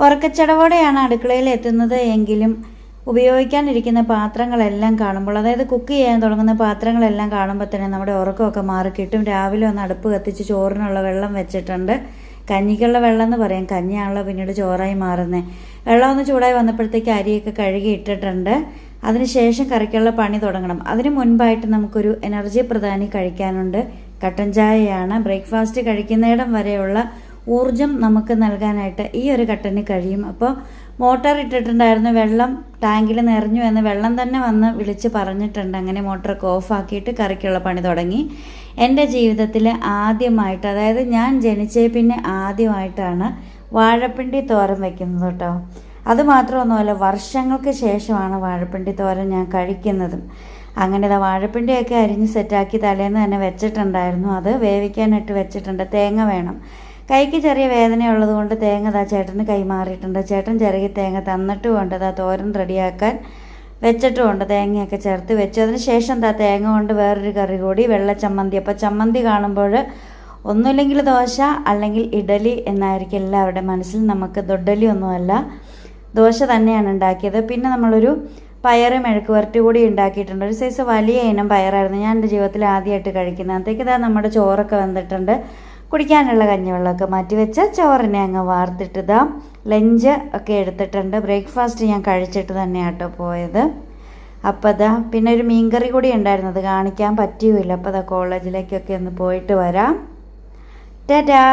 ഉറക്കച്ചടവോടെയാണ് അടുക്കളയിൽ എത്തുന്നത് എങ്കിലും ഉപയോഗിക്കാനിരിക്കുന്ന പാത്രങ്ങളെല്ലാം കാണുമ്പോൾ, അതായത് കുക്ക് ചെയ്യാൻ തുടങ്ങുന്ന പാത്രങ്ങളെല്ലാം കാണുമ്പോൾ തന്നെ നമ്മുടെ ഉറക്കമൊക്കെ മാറിക്കിട്ടും. രാവിലെ ഒന്ന് അടുപ്പ് കത്തിച്ച് ചോറിനുള്ള വെള്ളം വെച്ചിട്ടുണ്ട്. കഞ്ഞിക്കുള്ള വെള്ളം എന്ന് പറയാം, കഞ്ഞിയാണല്ലോ പിന്നീട് ചോറായി മാറുന്നത്. വെള്ളം ഒന്ന് ചൂടായി വന്നപ്പോഴത്തേക്ക് അരിയൊക്കെ കഴുകി ഇട്ടിട്ടുണ്ട്. അതിനുശേഷം കറിക്കുള്ള പണി തുടങ്ങണം. അതിന് മുൻപായിട്ട് നമുക്കൊരു എനർജി പ്രധാനി കഴിക്കാനുണ്ട്. കട്ടൻ ചായയാണ്. ബ്രേക്ക്ഫാസ്റ്റ് കഴിക്കുന്നിടം വരെയുള്ള ഊർജം നമുക്ക് നൽകാനായിട്ട് ഈ ഒരു കട്ടന് കഴിയും. അപ്പോൾ മോട്ടർ ഇട്ടിട്ടുണ്ടായിരുന്നു, വെള്ളം ടാങ്കിൽ നിറഞ്ഞു എന്ന് വെള്ളം തന്നെ വന്ന് വിളിച്ച് പറഞ്ഞിട്ടുണ്ട്. അങ്ങനെ മോട്ടറൊക്കെ ഓഫാക്കിയിട്ട് കറിക്കുള്ള പണി തുടങ്ങി. എൻ്റെ ജീവിതത്തിൽ ആദ്യമായിട്ട്, അതായത് ഞാൻ ജനിച്ചേ പിന്നെ ആദ്യമായിട്ടാണ് വാഴപ്പിണ്ടി തോരൻ വയ്ക്കുന്നത് കേട്ടോ. അതുമാത്രമൊന്നുമല്ല, വർഷങ്ങൾക്ക് ശേഷമാണ് വാഴപ്പിണ്ടി തോരൻ ഞാൻ കഴിക്കുന്നതും. അങ്ങനെ വാഴപ്പിണ്ടിയൊക്കെ അരിഞ്ഞ് സെറ്റാക്കി തലേന്ന് തന്നെ വെച്ചിട്ടുണ്ടായിരുന്നു. അത് വേവിക്കാനിട്ട് വെച്ചിട്ടുണ്ട്. തേങ്ങ വേണം. കൈക്ക് ചെറിയ വേദനയുള്ളത് കൊണ്ട് തേങ്ങ ചേട്ടന് കൈമാറിയിട്ടുണ്ട്. ചേട്ടൻ ചിരകി തേങ്ങ തന്നിട്ടുമുണ്ട്. തോരൻ റെഡിയാക്കാൻ വെച്ചിട്ടുമുണ്ട്. തേങ്ങയൊക്കെ ചേർത്ത് വെച്ചു. അതിന് ശേഷം തേങ്ങ കൊണ്ട് വേറൊരു കറി കൂടി, വെള്ള ചമ്മന്തി. അപ്പോൾ ചമ്മന്തി കാണുമ്പോൾ ഒന്നുമില്ലെങ്കിൽ ദോശ അല്ലെങ്കിൽ ഇഡലി എന്നായിരിക്കും എല്ലാവരുടെ മനസ്സിൽ. നമുക്ക് ദൊഡ്ഡലി ഒന്നുമല്ല, ദോശ തന്നെയാണ് ഉണ്ടാക്കിയത്. പിന്നെ നമ്മളൊരു പയർ മെഴുക്ക് വരട്ടി കൂടി ഉണ്ടാക്കിയിട്ടുണ്ട്. ഒരു സൈസ് വലിയ ഇനം പയറായിരുന്നു ഞാൻ എൻ്റെ ജീവിതത്തിൽ ആദ്യമായിട്ട് കഴിക്കുന്നത്. അന്നത്തേക്ക് നമ്മുടെ ചോറൊക്കെ വന്നിട്ടുണ്ട്. കുടിക്കാനുള്ള കഞ്ഞിവെള്ളമൊക്കെ മാറ്റി വെച്ച് ചോറിനെ അങ്ങ് വാർത്തിട്ട് ലഞ്ച് ഒക്കെ എടുത്തിട്ടുണ്ട്. ബ്രേക്ക്ഫാസ്റ്റ് ഞാൻ കഴിച്ചിട്ട് തന്നെയാട്ടോ പോയത്. അപ്പോൾ പിന്നെ ഒരു മീൻകറി കൂടി ഉണ്ടായിരുന്നു, അത് കാണിക്കാൻ പറ്റിയുമില്ല. അപ്പോൾ കോളേജിലേക്കൊക്കെ ഒന്ന് പോയിട്ട് വരാം. ടാറ്റാ.